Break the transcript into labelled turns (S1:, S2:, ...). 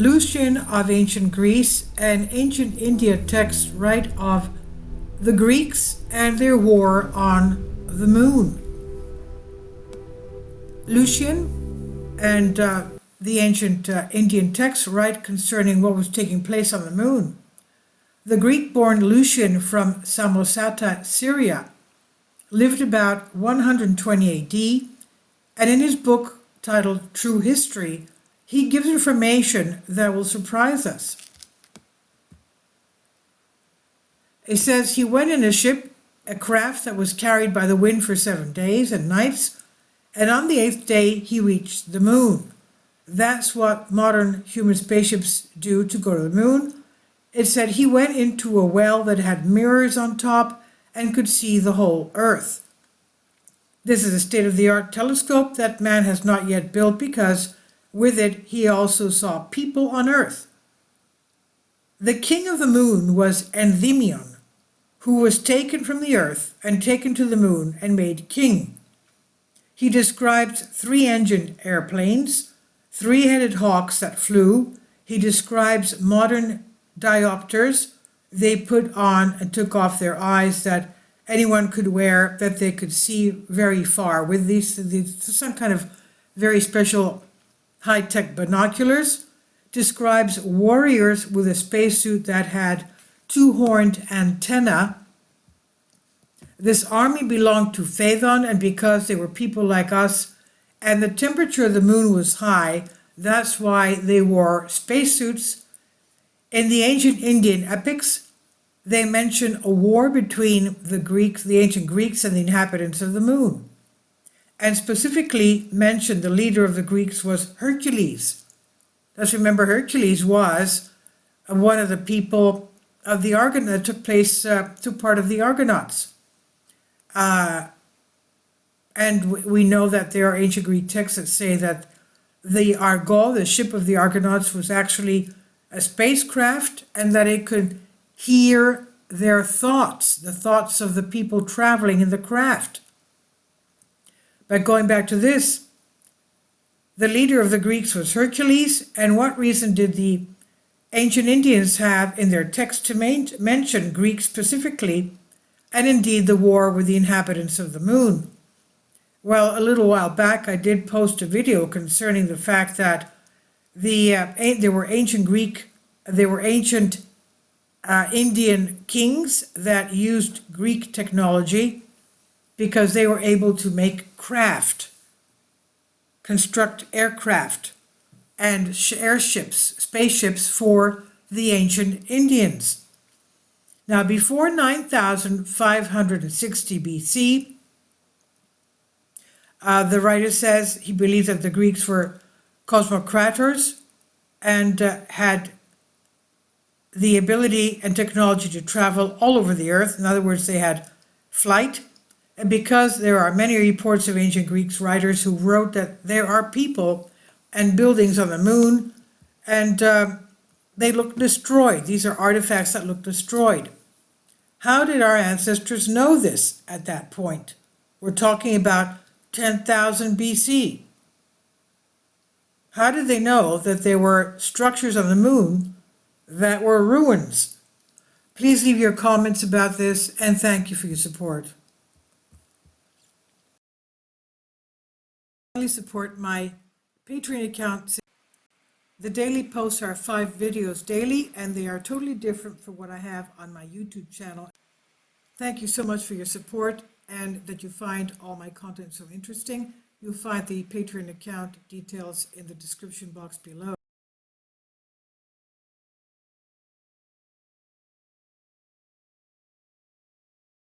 S1: Lucian of ancient Greece and ancient India texts write of the Greeks and their war on the moon. Lucian and the ancient Indian texts write concerning what was taking place on the moon. The Greek-born Lucian from Samosata, Syria, lived about 120 AD, and in his book titled True History, he gives information that will surprise us. It says he went in a ship, a craft that was carried by the wind for 7 days and nights, and on the 8th day he reached the moon. That's what modern human spaceships do to go to the moon. It said he went into a well that had mirrors on top and could see the whole Earth. This is a state-of-the-art telescope that man has not yet built because with it he also saw people on Earth. The king of the moon was Endymion, who was taken from the Earth and taken to the moon and made king. He describes 3-engined airplanes, 3-headed hawks that flew. He describes modern diopters they put on and took off their eyes that anyone could wear, that they could see very far with these some kind of very special high-tech binoculars. Describes warriors with a spacesuit that had 2-horned antenna. This army belonged to Phaethon, and because they were people like us and the temperature of the moon was high, that's why they wore spacesuits. In the ancient Indian epics, they mention a war between the ancient Greeks and the inhabitants of the moon, and specifically mentioned the leader of the Greeks was Hercules. Let's remember Hercules was one of the people of the that took part of the Argonauts. And we know that there are ancient Greek texts that say that the Argo, the ship of the Argonauts, was actually a spacecraft and that it could hear their thoughts, the thoughts of the people traveling in the craft. But going back to this, the leader of the Greeks was Hercules, and what reason did the ancient Indians have in their text to mention Greeks specifically, and indeed the war with the inhabitants of the moon? Well, a little while back I did post a video concerning the fact that there were ancient Indian kings that used Greek technology because they were able to make craft, construct aircraft and airships, spaceships for the ancient Indians. Now, before 9560 BC, the writer says he believes that the Greeks were cosmocrators and had the ability and technology to travel all over the earth. In other words, they had flight. And because there are many reports of ancient Greek writers who wrote that there are people and buildings on the moon, and they look destroyed. These are artifacts that look destroyed. How did our ancestors know this at that point? We're talking about 10,000 BC. How did they know that there were structures on the moon that were ruins? Please leave your comments about this, and thank you for your support. Support my Patreon account. The daily posts are 5 videos daily, and they are totally different from what I have on my YouTube channel. Thank you so much for your support and that you find all my content so interesting. You'll find the Patreon account details in the description box below.